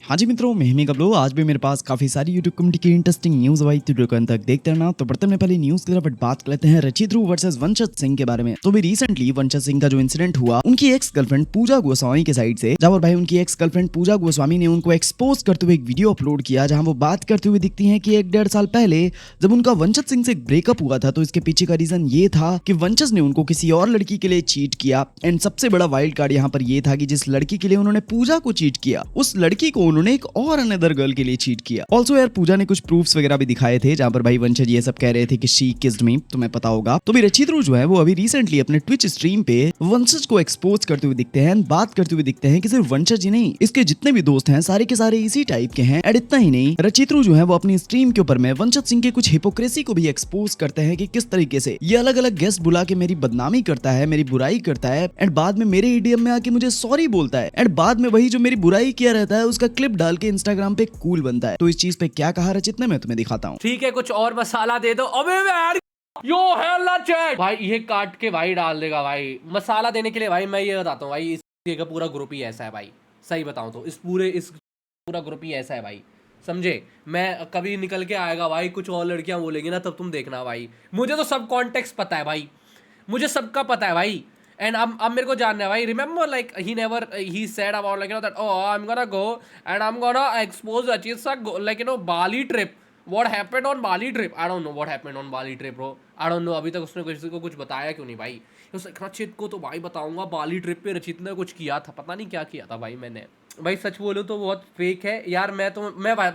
हाँ जी मित्रों, मैं ही गबलो। आज भी मेरे पास काफी सारी यूट्यूब कम्युनिटी की इंटरेस्टिंग न्यूज आई थी, वीडियो को अंत तक देखते रहना। तो बढ़ते में पहले न्यूज की तरफ बात कर लेते हैं रणजीत ध्रुव वर्सेस वंशज सिंह के बारे में। तो भी रिसेंटली वंशज सिंह का जो इंसिडेंट हुआ उनकी एक्स गर्लफ्रेंड पूजा गोस्वामी के साइड से, जहां पर भाई उनकी एक्स गर्लफ्रेंड पूजा गोस्वामी ने उनको एक्सपोज करते हुए एक वीडियो अपलोड किया, जहां वो बात करते हुए दिखती है कि 1-1.5 साल पहले जब उनका वंशज सिंह से ब्रेकअप हुआ था, तो इसके पीछे का रीजन ये था कि वंशज ने उनको किसी और लड़की के लिए चीट किया। एंड सबसे बड़ा वाइल्ड कार्ड यहाँ पर ये था कि जिस लड़की के लिए उन्होंने पूजा को चीट किया, उस लड़की को उन्होंने एक और अनदर गर्ल के लिए चीट किया। ऑल्सो यार पूजा ने कुछ प्रूफ्स वगैरह भी दिखाए थे, जहां पर भाई वंशज ये सब कह रहे थे कि शी किस्ड मी, तुम्हें पता होगा। तो भी रणजीत ध्रुव जो है वो अभी रिसेंटली अपने ट्विच स्ट्रीम पे वंशज को एक्सपोज करते हुए दिखते हैं, बात करते हुए दिखते हैं कि सिर्फ वंशज ही नहीं, इसके जितने भी दोस्त हैं सारे के सारे इसी टाइप के हैं। एंड इतना ही नहीं, रणजीत ध्रुव जो है वो अपनी स्ट्रीम के ऊपर में वंशज सिंह के कुछ हिपोक्रेसी को भी एक्सपोज करते हैं कि किस तरीके से ये अलग अलग गेस्ट बुला के मेरी बदनामी करता है, मेरी बुराई करता है, एंड बाद में मेरे ईडीएम में आके मुझे सॉरी बोलता है, एंड बाद में वही जो मेरी बुराई किया रहता है उसका क्लिप डाल के इंस्टाग्राम पे कूल बनता है। तो इस चीज पे क्या कहा रचित ने, मैं तुम्हें दिखाता हूँ। ठीक है, कुछ और मसाला दे दो। अबे यार यो है चैट भाई, ये काट के भाई डाल देगा भाई मसाला देने के लिए। भाई मैं ये बताता हूँ भाई, इस का पूरा ग्रुप ही ऐसा है भाई, सही बताऊं तो इस पूरा ग्रुप ही ऐसा है भाई, समझे। मैं कभी निकल के आएगा भाई, कुछ और लड़कियां बोलेंगी ना, तब तुम देखना भाई। मुझे तो सब कॉन्टेक्स्ट पता है भाई, मुझे सबका पता है भाई। एंड अब मेरे को जानना है भाई। Remember like he said about like that I am gonna go and I am gonna expose रचित सा like Bali trip. What happened on Bali trip? I don't know what happened on Bali trip, bro. I don't know. अभी तक उसने किसी को कुछ बताया क्यों नहीं भाई। रचित को तो भाई बताऊंगा, बाली ट्रिप पे रचित ने कुछ किया था, पता नहीं क्या किया था भाई। मैंने भाई सच बोलूँ तो बहुत फेक है यार। मैं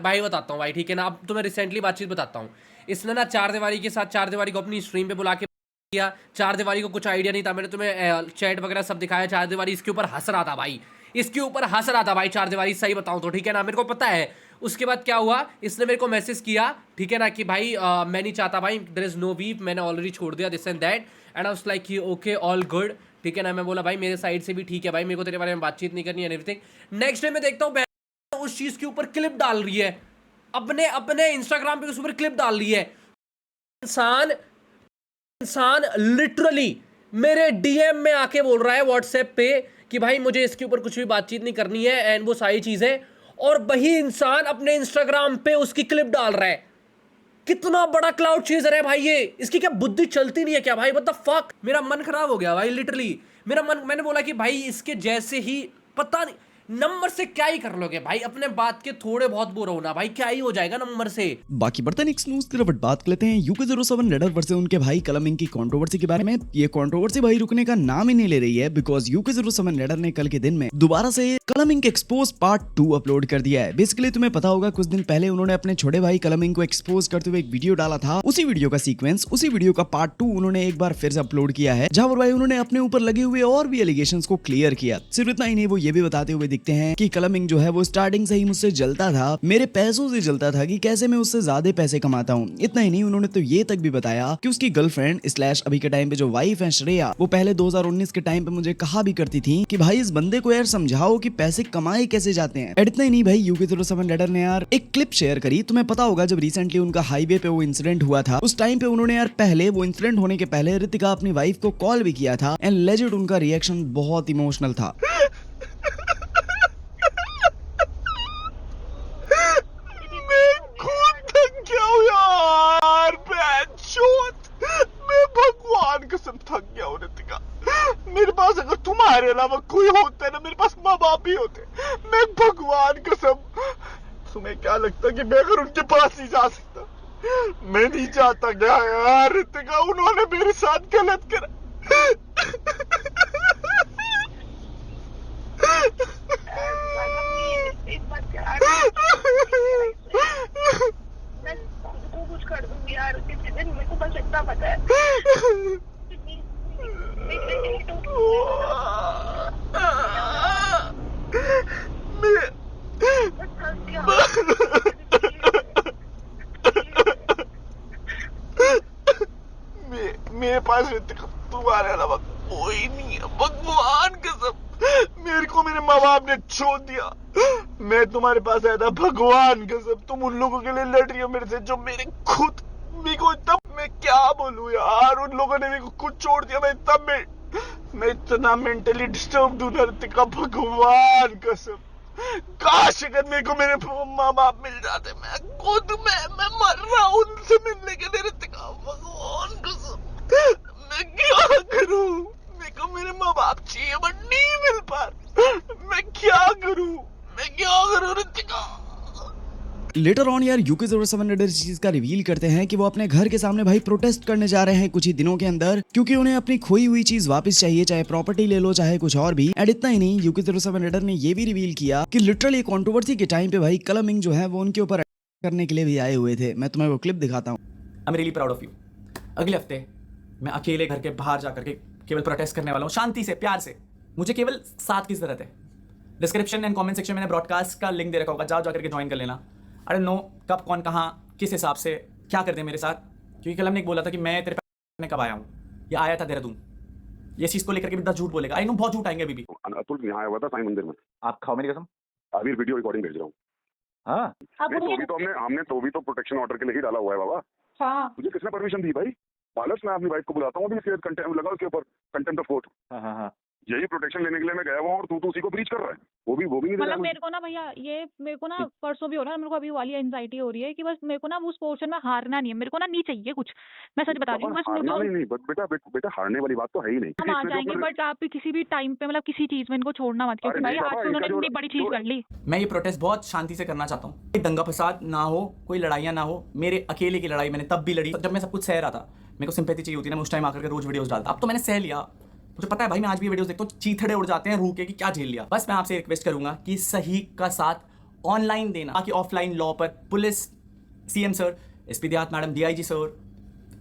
भाई बताता हूँ भाई, ठीक है ना। अब तो मैं रिसेंटली बातचीत बताता हूँ। इसने ना चार दीवारी के साथ चार दीवारी को अपनी स्ट्रीम पे बुला के किया। चार दीवारी को कुछ आइडिया नहीं था, मैंने तुम्हें चैट वगैरह सब दिखाया। चार दीवारी इसके ऊपर हंस रहा था भाई, इसके ऊपर हंस रहा था भाई चार दीवारी, सही बताऊं तो, ठीक है ना। मेरे को पता है उसके बाद क्या हुआ। इसने मेरे को मैसेज किया, ठीक है ना, कि भाई मैं नहीं चाहता भाई, देयर इज नो बीफ, मैंने ऑलरेडी छोड़ दिया this and that. And I was like okay all good, ठीक है ना। मैं बोला भाई मेरे साइड से भी ठीक है भाई, मेरे को तेरे बारे में बातचीत नहीं करनी है एवरीथिंग। नेक्स्ट डे मैं देखता हूँ उस चीज के ऊपर क्लिप डाल रही है, अपने इंस्टाग्राम पे उस ऊपर क्लिप डाल रही है। इंसान लिटरली मेरे डीएम में आके बोल रहा है व्हाट्सएप पे कि भाई मुझे इसके ऊपर कुछ भी बातचीत नहीं करनी है एंड वो सारी चीजें, और वही इंसान अपने इंस्टाग्राम पे उसकी क्लिप डाल रहा है। कितना बड़ा क्लाउड चेजर है भाई ये, इसकी क्या बुद्धि चलती नहीं है क्या भाई? What the fuck. मेरा मन खराब हो गया भाई लिटरली, मेरा मन। मैंने बोला कि भाई इसके जैसे ही, पता नहीं नंबर से क्या ही कर लोगे भाई, अपने बात के थोड़े बहुत बुरा होना भाई, क्या ही हो जाएगा नंबर से। बाकी बढ़ते नेक्स्ट न्यूज की तरफ बात कर लेते हैं। UK07 रेडर वर्सेस उनके भाई कलमिंग की कंट्रोवर्सी के बारे में। ये कंट्रोवर्सी भाई रुकने का नाम ही नहीं ले रही है, बिकॉज UK07 रेडर ने कल के दिन में दोबारा से कलमिंग एक्सपोज पार्ट 2 अपलोड कर दिया है। बेसिकली तुम्हें पता होगा कुछ दिन पहले उन्होंने अपने छोटे भाई कलमिंग को एक्सपोज करते हुए एक वीडियो डाला था। उसी वीडियो का सीक्वेंस, उसी वीडियो का पार्ट 2 उन्होंने एक बार फिर से अपलोड किया है, जहां पर भाई उन्होंने अपने ऊपर लगे हुए और भी एलिगेशंस को क्लियर किया। सिर्फ इतना ही नहीं, वो ये भी बताते हुए दिखते हैं कि कलमिंग जो है वो स्टार्टिंग से ही मुझसे जलता था, मेरे पैसों से जलता था कि कैसे मैं उससे ज्यादा पैसे कमाता हूँ। इतना ही नहीं, उन्होंने तो ये तक भी बताया कि उसकी गर्लफ्रेंड स्लैश अभी के टाइम पे जो वाइफ है श्रेया, वो पहले 2019 के टाइम पे मुझे कहा भी करती थी कि भाई इस बंदे को यार समझाओ कि पैसे कमाए कैसे जाते हैं। इतना ही नहीं भाई, UK07 रेडर ने यार एक क्लिप शेयर करी। तुम्हें पता होगा जब रिसेंटली उनका हाईवे पे वो इंसिडेंट हुआ था, उस टाइम पे उन्होंने यार पहले वो इंसिडेंट होने के पहले रितिका अपनी वाइफ को कॉल भी किया था, एंड लेजिट उनका रिएक्शन बहुत इमोशनल था। मैं भगवान कसम थक गया हूँ रितिका। मेरे पास अगर तुम्हारे अलावा कोई होता है ना, मेरे पास माँ बाप भी होते, मैं भगवान कसम। तुम्हें क्या लगता कि मैं अगर उनके पास ही जा सकता? मैं नहीं चाहता क्या यार रितिका, उन्होंने मेरे साथ गलत करा। कुछ कर दूंगी यार किसी दिन, मेरे को बस इतना पता है। मेरे पास तुम्हारे अलावा कोई नहीं है, भगवान कसम। मेरे को मेरे माँ बाप ने छोड़ दिया, मैं तुम्हारे पास आया था, भगवान कसम। तुम उन लोगों के लिए लड़ रही हो मेरे से जो मेरे खुद, मेरे को तब मैं क्या बोलूं यार, उन लोगों ने मेरे को खुद छोड़ दिया। मैं इतना मेंटली डिस्टर्ब हूं ना रितिका, भगवान कसम। काश अगर मेरे को मेरे माँ बाप मिल जाते, मैं खुद मैं मर रहा हूँ उनसे मिलने के लिए ऋतिका, भगवान कसम मैं क्या करूँ? मेरे को मेरे माँ बाप चाहिए बट नहीं मिल पा रहे। मैं क्या करूँ ऋतिका? लेटर ऑन यार UK-07 इस चीज का रिवील करते हैं कि वो अपने घर के सामने भाई प्रोटेस्ट करने जा रहे हैं कुछ ही दिनों के अंदर, क्योंकि उन्हें अपनी खोई हुई चीज वापस चाहिए, चाहे प्रॉपर्टी ले लो चाहे कुछ और भी। एंड इतना ही नहीं, UK-07 ने ये भी रिवील किया कि लिटरली कंट्रोवर्सी के टाइम पे भाई कलमिंग जो है वो उनके ऊपर करने के लिए भी आए हुए थे। मैं तुम्हें वो क्लिप दिखाता हूँ। I am really proud of you. अगले हफ्ते मैं अकेले घर के बाहर जाकर के केवल प्रोटेस्ट करने वाला हूँ, शांति से, प्यार से। मुझे केवल साथ की जरूरत है। डिस्क्रिप्शन एंड कमेंट सेक्शन में मैंने ब्रॉडकास्ट का लिंक दे रखा होगा, जाओ जाकर के ज्वाइन कर लेना। आई डोंट नो कब कौन कहाँ किस हिसाब से क्या कर दे मेरे साथ, क्योंकि कल हमने एक बोला था कि मैं तेरे पे कब आया हूँ, ये आया था देहरादून। ये चीज़ को लेकर के भी 10 झूठ बोलेगा। आई नो बहुत झूठ आएंगे अभी भी। अतुल यहाँ आया हुआ था साईं मंदिर में। आप खाओ मेरी कसम। अभी वीडियो रिकॉर्डिंग भेज रहा हूँ। हाँ नहीं तो हमने तो भी तो प्रोटेक्शन ऑर्डर के लिए ही डाला हुआ है बाबा। हाँ मुझे किसने परमिशन दी भाई? पालस, मैं अपनी वाइफ को बुलाता हूँ, अभी कंटेम्प्ट लगा उसके ऊपर, कंटेम्प्ट ऑफ कोर्ट। हाँ यही प्रोटेक्शन लेने के लिए मैं गया हुआ और तू उसी को ब्रीच कर रहा है। वो भी नहीं दे रहा मतलब है। मेरे को ना भैया, ये मेरे को ना परसों भी हो रहा है, मेरे को अभी वाली एंजाइटी हो रही है कि बस मेरे को ना उस पोर्शन में हारना नहीं है, मेरे को ना नहीं चाहिए कुछ। मैं सच बता रही हूँ, बस मेरे हारना को नहीं, बेटा हारने वाली बात तो है ही नहीं। हम आ जाएंगे, बट आप भी किसी भी टाइम पे मतलब किसी चीज में इनको छोड़ना मत, क्योंकि अरे भाई नहीं आज बाबा, तो उन्होंने इनका जो- इतनी बड़ी चीज कर ली। मैं ये प्रोटेस्ट बहुत शांति से करना चाहता हूँ। कोई दंगा फसाद ना हो, कोई लड़ाइयाँ ना हो। मेरे अकेले की लड़ाई मैंने तब भी लड़ी जब मैं सब कुछ सह रहा था। मेरे को सिंपैथी चाहिए होती है ना, मैं उस टाइम आकर के रोज वीडियोस डालता। अब तो मैंने सह लिया। मुझे पता है भाई, मैं आज भी वीडियोस देखता हूँ, चीथड़े उड़ जाते हैं रूह के कि क्या झेल लिया। बस मैं आपसे रिक्वेस्ट करूंगा कि सही का साथ ऑनलाइन देना, बाकी ऑफलाइन लॉ पर पुलिस, CM सर, SP देहात मैडम, DIG सर,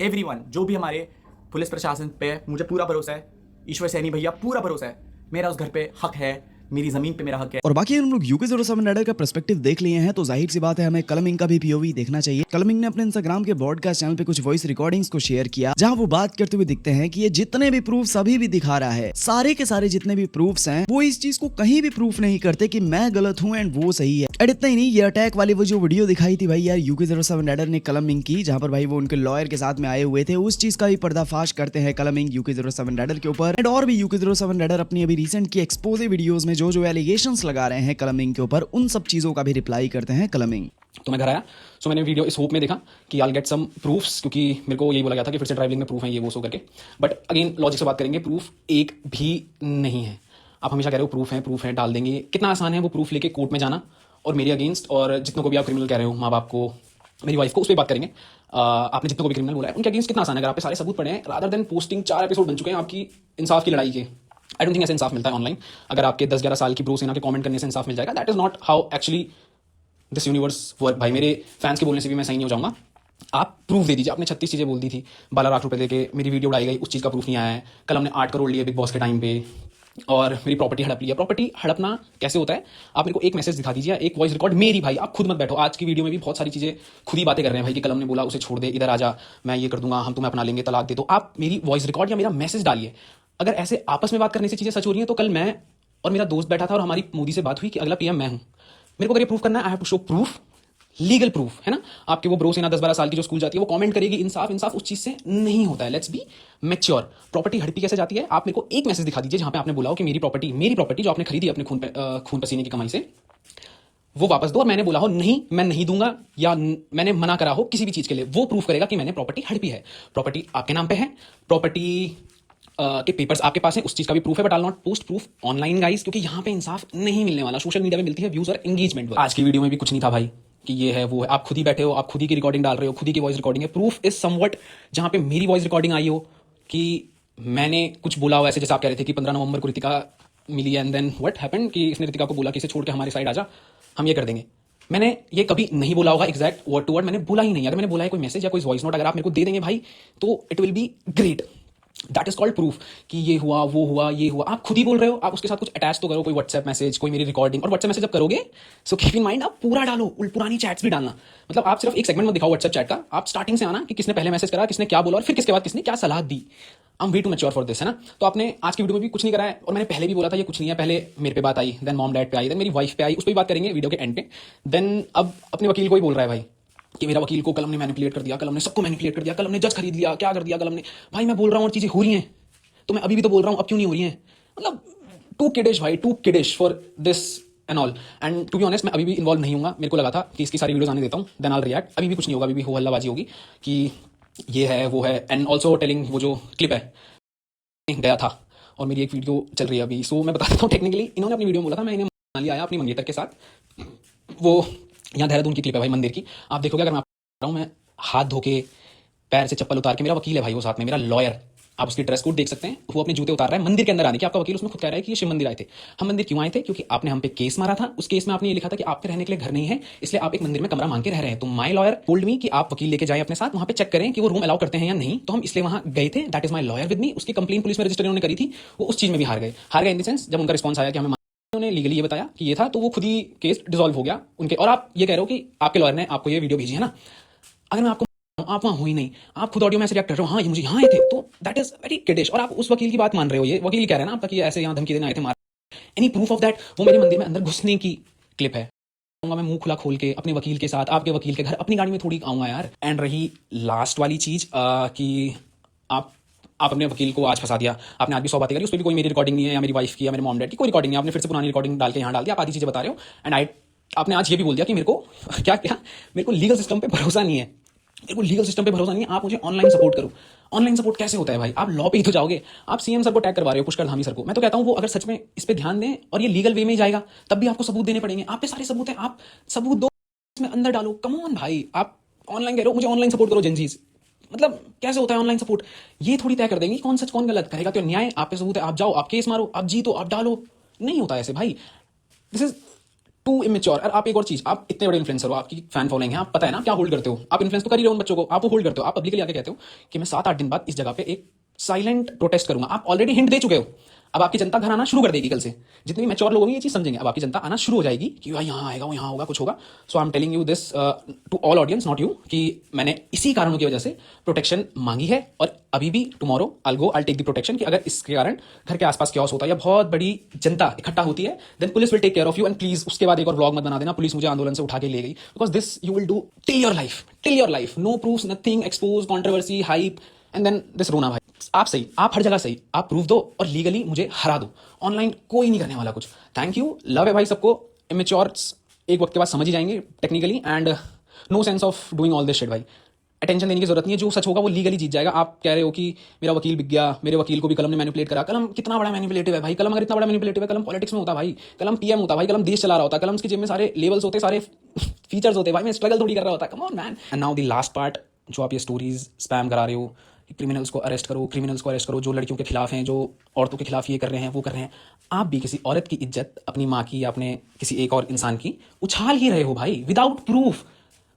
एवरीवन जो भी हमारे पुलिस प्रशासन पे मुझे पूरा भरोसा है। ईश्वर सैनी भैया पूरा भरोसा है। मेरा उस घर पे हक है, मेरी जमीन पे मेरा हक है। और बाकी हम लोग UK-07 का पर्सपेक्टिव देख लिए हैं, तो जाहिर सी बात है हमें कलमिंग का भी POV देखना चाहिए। कलमिंग ने अपने इंस्टाग्राम के ब्रॉडकास्ट चैनल पे कुछ वॉइस रिकॉर्डिंग्स को शेयर किया, जहां वो बात करते हुए दिखते हैं कि ये जितने भी प्रूफ्स अभी भी दिखा रहा है, सारे के सारे जितने भी प्रूफ्स हैं, वो इस चीज को कहीं भी प्रूफ नहीं करते कि मैं गलत हूँ एंड वो सही है। एंड इतना ही नहीं, ये अटैक वाली वो जो वीडियो दिखाई थी भाई यार UK-07 ने कलमिंग की, जहां पर भाई वो उनके लॉयर के साथ में आए हुए थे, उस चीज का भी पर्दाफाश करते हैं कलमिंग UK-07 के ऊपर। एंड और भी UK-07 अपनी अभी रिसेंट की एक्सपोजे वीडियोस में जो एलिगेशंस लगा रहे हैं कलमिंग के ऊपर, उन सब चीजों का भी रिप्लाई करते हैं कलमिंग। तो मैं घर आया, सो मैंने वीडियो इस होप में देखा कि आई गेट सम प्रूफ्स, क्योंकि मेरे को यही बोला गया था कि फिर से ट्रैवलिंग में प्रूफ है ये वो सो करके। बट अगेन लॉजिक से बात करेंगे, प्रूफ एक भी नहीं है। आप हमेशा कह रहे हो प्रूफ है डाल देंगे। कितना आसान है वो प्रूफ लेके कोर्ट में जाना और मेरे अगेंस्ट, और जितनों को भी आप क्रिमिनल कह रहे हो, माँ बाप को, मेरी वाइफ को, उस पर बात करेंगे। आपने जितनों को भी क्रिमिनल बोला है उनके अगेंस्ट कितना आसान है, अगर आप पे सारे सबूत पड़े हैं, रादर देन पोस्टिंग 4 एपिसोड बन चुके हैं आपकी इंसाफ की लड़ाई के। आई डोंट थिंक ऐसे इंसाफ मिलता है ऑनलाइन। अगर आपके 10-11 साल की ब्रो सेना के कमेंट करने से इंसाफ मिल जाएगा, that is not how actually this universe work. भाई मेरे फैंस के बोलने से भी मैं सही नहीं हो जाऊंगा। आप प्रूफ दे दीजिए। आपने 36 चीज़ें बोल दी थी, 12 लाख रुपए देके मेरी वीडियो उड़ाई गई, उस चीज़ का प्रूफ नहीं आया है। कल हमने 8 करोड़ लिए बिग बॉस के टाइम पे, और मेरी प्रॉपर्टी हड़प लिया। प्रॉपर्टी हड़पना कैसे होता है, आप मेरे को एक मैसेज दिखा दीजिए, एक वॉइस रिकॉर्ड मेरी। भाई आप खुद मत बैठो, आज की वीडियो में भी बहुत सारी चीज़ें खुद ही बातें कर रहे हैं भाई कि कलम ने बोला उसे छोड़ दे, इधर आ जा, मैं ये कर दूंगा, हम तुम्हें अपना लेंगे, तलाक दे दो। आप मेरी वॉइस रिकॉर्ड या मेरा मैसेज डालिए। अगर ऐसे आपस में बात करने से चीज़ें सच हो रही हैं, तो कल मैं और मेरा दोस्त बैठा था और हमारी मोदी से बात हुई कि अगला PM मैं हूँ। मेरे को अगर ये प्रूफ करना है, I have to show proof, legal proof, है ना। आपके वो ब्रो सेना 10-12 साल की जो स्कूल जाती है वो कमेंट करेगी इंसाफ उस चीज से नहीं होता है। Let's be mature. प्रॉपर्टी हड़पी कैसे जाती है, आप मेरे को एक मैसेज दिखा दीजिए जहां पे आपने बोला हो कि मेरी प्रॉपर्टी जो आपने खरीदी अपने खून पसीने की कमाई से, वो वापस दो। और मैंने बोला हो नहीं, मैं नहीं दूंगा, या मैंने मना करा हो किसी भी चीज के लिए, वो प्रूफ करेगा कि मैंने प्रॉपर्टी हड़पी है। प्रॉपर्टी आपके नाम पे है, प्रॉपर्टी के पेपर्स आपके पास है, उस चीज का भी प्रूफ है। But I not post proof online guys, क्योंकि यहाँ पे इंसाफ नहीं मिलने वाला। सोशल मीडिया में मिलती है व्यूज और एंगेजमेंट। आज की वीडियो में भी कुछ नहीं था भाई कि ये है वो है। आप खुद ही बैठे हो, आप खुद ही की रिकॉर्डिंग डाल रहे हो, खुद ही की वॉइस रिकॉर्डिंग है। प्रूफ इज समवट जहां पे मेरी वॉइस रिकॉर्डिंग आई हो कि मैंने कुछ बोला हो, ऐसे जैसे आप कह रहे थे कि 15 नवंबर को रितिका मिली एंड देन व्हाट हैपेंड कि इसने रितिका को बोला कि इसे छोड़ के हमारे साइड आ जा, हम ये कर देंगे। मैंने ये कभी नहीं बोला होगा एग्जैक्ट वर्ड टू वर्ड, मैंने बोला ही नहीं। अगर मैंने बोला है कोई मैसेज या कोई वॉइस नोट अगर आप मेरे को दे देंगे भाई, तो it will be great. That is called proof कि ये हुआ, वो हुआ, ये हुआ। आप खुद ही बोल रहे हो, आप उसके साथ कुछ अटैच तो करो, कोई व्हाट्सएप मैसेज, कोई मेरी रिकॉर्डिंग। और व्हाट्सएप मैसेज जब करोगे सो कीप इन माइंड, आप पूरा डालो, पुरानी चैट्स भी डालना। मतलब आप सिर्फ एक सेगमेंट में दिखाओ व्हाट्सएप चैट का, आप स्टार्टिंग से आना कि किसने पहले मैसेज करा, किसने क्या बोला, और फिर किसके बाद किसने क्या सलाह दी। I am way too mature for this, है ना। तो आपने आज की वीडियो में भी कुछ नहीं करा है, और मैंने पहले भी बोला था ये कुछ नहीं है। पहले मेरे पे बात आई, देन मॉम डैड पे आई, देन मेरी वाइफ पे आई, उस पर भी बात करेंगे वीडियो के एंड पे। देन अब अपने वकील को ही बोल रहा है भाई कि मेरा वकील को कलम ने मैनिपुलेट कर दिया, कलम ने सबको मैनिपुलेट कर दिया, कलम ने जज खरीद लिया, क्या कर दिया कलम ने। भाई मैं बोल रहा हूँ और चीजें हो रही हैं, तो मैं अभी भी तो बोल रहा हूँ, अब क्यों नहीं हो रही हैं। मतलब टू किडिश भाई, too kiddish for this and all. And to be honest मैं अभी भी इन्वॉल्व नहीं हूँगा। मेरे को लगा था कि इसकी सारी वीडियोस आने देता हूँ, देन आई रिएक्ट। अभी भी कुछ नहीं होगा, अभी भी हो हल्लाबाजी होगी कि ये है वो है। एंड ऑल्सो टेलिंग वो जो क्लिप है गया था और मेरी एक वीडियो चल रही है अभी। सो मैं बता देता हूँ टेक्निकली इन्होंने अपनी वीडियो में बोला था मैं इन्हें मनाली आया अपनी मंगेतर के साथ। वो यहाँ देहरादून की क्लिप है भाई मंदिर की। आप देखोगे अगर मैं रहा हूँ, मैं हाथ धो के पैर से चप्पल उतार के, मेरा वकील है भाई वो साथ में, मेरा लॉयर, आप उसकी ड्रेस कोड देख सकते हैं, वो अपने जूते उतार रहा है मंदिर के अंदर आने की। आपका वकील उसमें खुद कह रहा है कि ये शिव मंदिर आए थे। हम मंदिर क्यों आए थे? क्योंकि आपने हम पे केस मारा था। उस केस में आपने ये लिखा था कि आपके रहने के लिए घर नहीं है, इसलिए आप एक मंदिर में कमरा मांग के रह रहे हैं। तो माय लॉयर टोल्ड मी कि आप वकील लेके जाएं अपने साथ, वहां पे चेक करें कि वो रूम अलाउ करते हैं या नहीं। तो हम इसलिए वहां गए थे। That is my lawyer with me. उसकी कंप्लेंट पुलिस में रजिस्टर उन्होंने करी थी, वो उस चीज में भी हार गए इन द सेंस जब उनका रिस्पॉन्स आया कि हमें उन्होंने लीगली ये बताया कि ये था, तो वो खुद ही केस डिसॉल्व हो गया उनके। और आप ये कह रहे हो कि आपके लॉयर ने आपको ये वीडियो भेजी है ना, अगर मैं आपको आप वहां हो ही नहीं, आप खुद ऑडियो में ऐसे रिएक्ट कर रहे हो, हाँ ये मुझे यहाँ आए थे, तो दैट इज वेरी किडिश। और आप उस वकील की बात मान रहे हो, ये वकील कह रहे हैं ना आपका कि ऐसे यहाँ धमकी देने आए थे मार। Any proof of that? वो मेरे मंदिर में अंदर घुसने की क्लिप है। मैं मुंह खुला खोल के अपने वकील के साथ आपके वकील के घर अपनी गाड़ी में थोड़ी आऊंगा यार। एंड रही लास्ट वाली चीज कि आप अपने वकील को आज फंसा दिया, आपने आज भी 100 बातें करी, उस पर भी कोई मेरी रिकॉर्डिंग नहीं है या मेरी वाइफ की या मेरे मॉम डैड की कोई रिकॉर्डिंग नहीं है। आपने फिर से पुरानी रिकॉर्डिंग डाल के यहाँ डाल दिया, आप आधी चीजें बता रहे हो। एंड आपने आज ये भी बोल दिया कि मेरे को क्या मेरे को लीगल सिस्टम पे भरोसा नहीं है, मेरे को लीगल सिस्टम पे भरोसा नहीं है, आप मुझे ऑनलाइन सपोर्ट करो। ऑनलाइन सपोर्ट कैसे होता है भाई? आप लॉ पे ही तो जाओगे। आप सीएम सर को टैग करवा रहे हो, पुष्कर धामी सर को। मैं तो कहता हूं वो अगर सच में इस पे ध्यान दें और ये लीगल वे में ही जाएगा, तब भी आपको सबूत देने पड़ेंगे। आप पे सारे सबूत हैं, आप सबूत दो, इसमें अंदर डालो। कम ऑन भाई, आप ऑनलाइन कह रहे हो मुझे ऑनलाइन सपोर्ट करो जेंजीज, मतलब कैसे होता है ऑनलाइन सपोर्ट? ये थोड़ी तय कर देंगे कौन सच कौन गलत करेगा। तो न्याय आप पे सबूत है, आप जाओ, आप केस मारो, आप जीतो, आप डालो। नहीं होता ऐसे भाई, दिस इज टू इमेच्योर। और आप एक और चीज, आप इतने बड़े इन्फ्लुएंसर हो, आपकी फैन फॉलोइंग है, आप पता है ना क्या होल्ड करते हो, आप इन्फ्लुएंस तो कर ही रहे हो उन बच्चों को, आप वो होल्ड करते हो। आप पब्लिकली आके कहते हो कि मैं 7-8 दिन बाद इस जगह पे एक साइलेंट प्रोटेस्ट करूंगा। आप ऑलरेडी हिंट दे चुके हो। अब आपकी जनता घर आना शुरू कर देगी कल से, जितने भी मैच्योर लोग होंगे ये चीज समझेंगे। अब आपकी जनता आना शुरू हो जाएगी कि भाई यहाँ आएगा, वो यहाँ होगा, कुछ होगा। So I am telling you this to all audience, not you, कि मैंने इसी कारणों की वजह से प्रोटेक्शन मांगी है। और अभी भी tomorrow I take the protection कि अगर इसके कारण घर के आसपास क्योस होता है या बहुत बड़ी जनता इकट्ठा होती है, then police will take care of you. And please उसके बाद एक और व्लॉग मत बना देना पुलिस मुझे आंदोलन से उठा के ले गई, because this you will do till your life. No proof, nothing, expose, controversy, hype, and then this रोना। भाई आप सही, आप हर जगह सही, आप प्रूफ दो और लीगली मुझे हरा दो। ऑनलाइन कोई नहीं करने वाला कुछ। थैंक यू, लव है भाई सबको। इमेच्योर्स एक वक्त के बाद समझ ही जाएंगे technically, and no sense of doing all this shit भाई। अटेंशन देने की जरूरत नहीं है, जो सच होगा वो लीगली जीत जाएगा। आप कह रहे हो कि मेरा वकील बिक गया, मेरे वकील को भी कलम ने मैनिपुलेट करा। कलम कितना बड़ा मैनिपुलेटिव है भाई? कलम अगर इतना बड़ा मैनिपुलेटिव है, कलम पॉलिटिक्स में होता भाई, कलम पीएम होता भाई, कलम देश चला रहा होता, कलम की जेब में सारे लेवल्स होते, सारे फीचर्स होते भाई। मैं स्ट्रगल थोड़ी कर रहा होता। Come on man. And now the last part, जो आप ये स्टोरीज स्पैम करा रहे हो, क्रिमिनल्स को अरेस्ट करो, जो लड़कियों के खिलाफ हैं, जो औरतों के खिलाफ ये कर रहे हैं, वो कर रहे हैं। आप भी किसी औरत की इज्जत, अपनी माँ की या अपने किसी एक और इंसान की उछाल ही रहे हो भाई, विदाउट प्रूफ।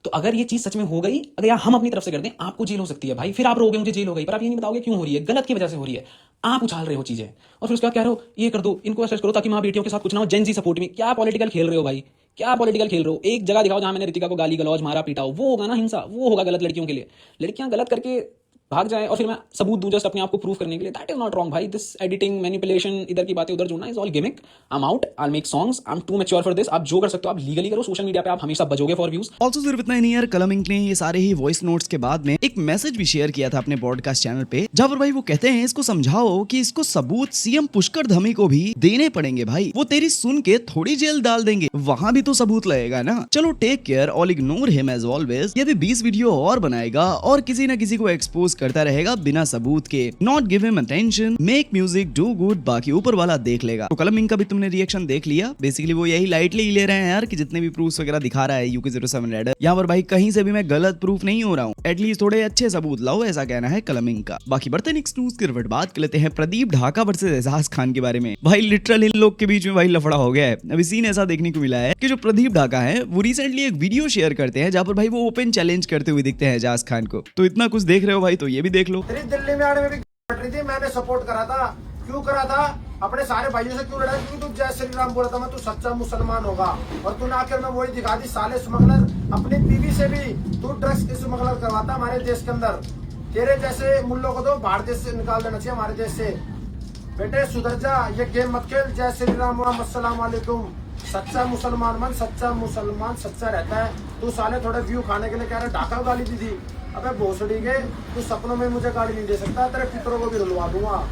तो अगर ये चीज सच में हो गई, अगर या हम अपनी तरफ से कर दें, आपको जेल हो सकती है भाई। फिर आप रोगे मुझे जेल हो गई, पर आप ये नहीं बताओगे क्यों हो रही है, गलत की वजह से हो रही है। आप उछाल रहे हो चीजें और फिर उसके बाद कह रहे हो ये कर दो, इनको अरेस्ट करो ताकि माँ बेटियों के साथ कुछ ना हो। जेन जी सपोर्ट में क्या पॉलिटिकल खेल रहे हो भाई? क्या पॉलिटिकल खेल रहे हो? एक जगह दिखाओ जहां मैंने रितिका को गाली गलौज मारा पीटा हो, वो होगा ना हिंसा, वो होगा गलत लड़कियों के लिए। लड़कियां गलत करके भाग जाए और फिर मैं सबूत दूं जस्ट अपने आप को प्रूफ करने के लिए, दैट इज नॉट रॉन्ग भाई। दिस एडिटिंग, मैनिपुलेशन, इधर की बातें उधर जोड़ना is all gimmick. I am out, I make songs, I am too mature for this. आप जो कर सकते हो आप लीगली करो, सोशल मीडिया पे आप हमेशा बजोगे फॉर व्यूज। ऑल्सो सिर्फ इतना ही नहीं यार, कलम इंक ने ये सारे ही वॉइस नोट्स के बाद में एक मैसेज भी शेयर किया था अपने पॉडकास्ट चैनल पे, जहां पर भाई वो कहते हैं इसको समझाओ कि इसको सबूत सीएम पुष्कर धामी को भी देने पड़ेंगे भाई। वो तेरी सुन के थोड़ी जेल डाल देंगे, वहां भी तो सबूत लगेगा ना। चलो take care, all ignore him as always. ये भी 20 वीडियो और बनाएगा और किसी ना किसी को एक्सपोज करता रहेगा बिना सबूत के। Not give him attention, make music, do good, बाकी ऊपर वाला देख लेगा। तो कलम इंक का भी तुमने रिएक्शन देख लिया। बेसिकली वो यही लाइटली ही ले रहे हैं यार कि जितने भी प्रूफ्स वगैरह दिखा रहा है UK07 रेडर, यहाँ पर भाई कहीं से भी मैं गलत प्रूफ नहीं हो रहा हूँ, एटलीस्ट थोड़े अच्छे सबूत लाओ, ऐसा कहना है कलम इंक का। बाकी बढ़ते नेक्स्ट न्यूज की रिवर्ट बात कर लेते हैं प्रदीप ढाका वर्सेस एजाज खान के बारे में। भाई लिटरल इन लोग के बीच में भाई लफड़ा हो गया है। अभी सीन ऐसा देखने को मिला है कि जो प्रदीप ढाका है वो रिसेंटली एक वीडियो शेयर करते हैं जहाँ पर भाई वो ओपन चैलेंज करते हुए दिखते हैं एजाज खान को। तो इतना कुछ देख रहे हो भाई तो ये भी देख लो। दिल्ली में आने में भी रही थी, मैंने सपोर्ट करा था। क्यों करा था? अपने सारे भाइयों से क्यों लड़ा? क्योंकि तू जय श्री राम बोला था, मैं तू सच्चा मुसलमान होगा, और तूने आखिर में वही दिखा दी। साले स्मगलर, अपनी बीवी से भी तू ड्रग्स स्मगलर करवाता हमारे देश के अंदर। तेरे जैसे मुल्लों को तो बाहर देश से निकाल देना चाहिए, हमारे देश से। बेटे सुधर जा, ये गेम मत खेल। जय श्री राम, अस्सलाम वालेकुम। सच्चा मुसलमान मन, सच्चा मुसलमान सच्चा रहता है। तू साले थोड़े व्यू खाने के लिए कह रहे ढाका गाली दी थी, अबे भोसड़ी के, तू सपनों में मुझे गाड़ी नहीं दे सकता, तेरे पितरों को भी रुलवा दूंगा।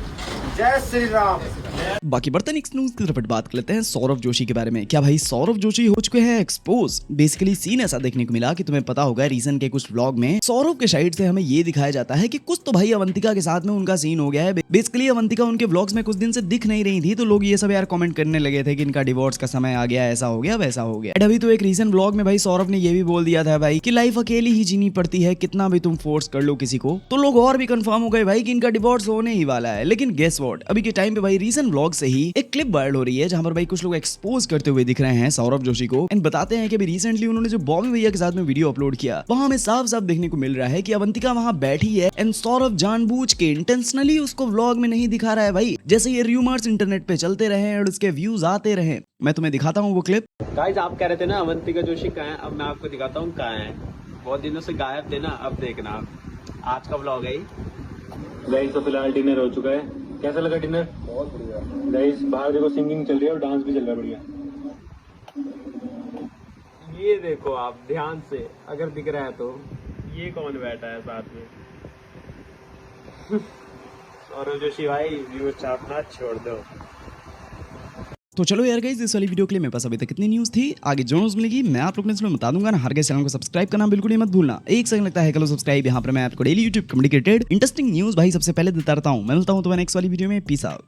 जय श्री राम। बाकी बढ़ते नेक्स्ट न्यूज की तरफ बात कर लेते हैं सौरव जोशी के बारे में। क्या भाई सौरव जोशी हो चुके हैं एक्सपोज? बेसिकली सीन ऐसा देखने को मिला कि तुम्हें पता होगा रीजन के कुछ व्लॉग में सौरव के साइड से हमें ये दिखाया जाता है कि कुछ तो भाई अवंतिका के साथ में उनका सीन हो गया है। बेसिकली अवंतिका उनके व्लॉग्स में कुछ दिन से दिख नहीं रही थी, तो लोग ये सब यार कमेंट करने लगे थे कि इनका डिवोर्स का समय आ गया, ऐसा हो गया वैसा हो गया। अभी तो एक रीसेंट व्लॉग में भाई सौरव ने ये भी बोल दिया था भाई कि लाइफ अकेली ही जीनी पड़ती है, कितना भी तुम फोर्स कर लो किसी को। तो लोग और भी कंफर्म हो गए भाई कि इनका डिवोर्स होने ही वाला है। लेकिन गेस व्हाट, अभी के टाइम पे भाई रीसेंट व्लॉग से ही एक क्लिप वायरल हो रही है जहां पर भाई कुछ लोग एक्सपोज करते हुए दिख रहे हैं सौरव जोशी को एंड बताते हैं कि अभी रिसेंटली उन्होंने जो बॉबी भैया के साथ में वीडियो अपलोड किया, वहां हमें साफ साफ देखने को मिल रहा है कि अवंतिका वहां बैठी है एंड सौरव जानबूझ के इंटेंशनली उसको व्लॉग में नहीं दिखा रहा है भाई, जैसे ये रूमर्स इंटरनेट पे चलते रहे और उसके व्यूज आते रहे। मैं तुम्हें दिखाता हूँ वो क्लिप। गाइस आप कह रहे थे ना अवंतिका जोशी कहाँ है, अब मैं आपको दिखाता हूँ कहाँ है। बहुत दिनों से गायब थे ना, अब देखना आप। आज का व्लॉग है। गाइस तो फिलहाल डिनर हो चुका है। कैसा लगा डिनर? बहुत बढ़िया। गाइस बाहर देखो सिंगिंग चल रही है और डांस भी चल रहा है बढ़िया। ये देखो आप ध्यान से, अगर दिख रहा है तो ये कौन बैठा है साथ में? सौरव जोशी भाई व्यूअर छापना छोड़ दो। तो चलो यार गाइस, इस वाली वीडियो के लिए मेरे पास अभी तक कितनी न्यूज़ थी, आगे जो न्यूज़ मिलेगी मैं आप लोगों को इसमें बता दूंगा ना। हर चैनल को सब्सक्राइब करना बिल्कुल ही मत भूलना। एक सेकंड लगता है, करो सब्सक्राइब। यहाँ पर मैं आपको daily YouTube communicated interesting news भाई सबसे पहले देता रहता हूँ। मैं मिलता हूँ तो नेक्स्ट वाली वीडियो में। Peace out.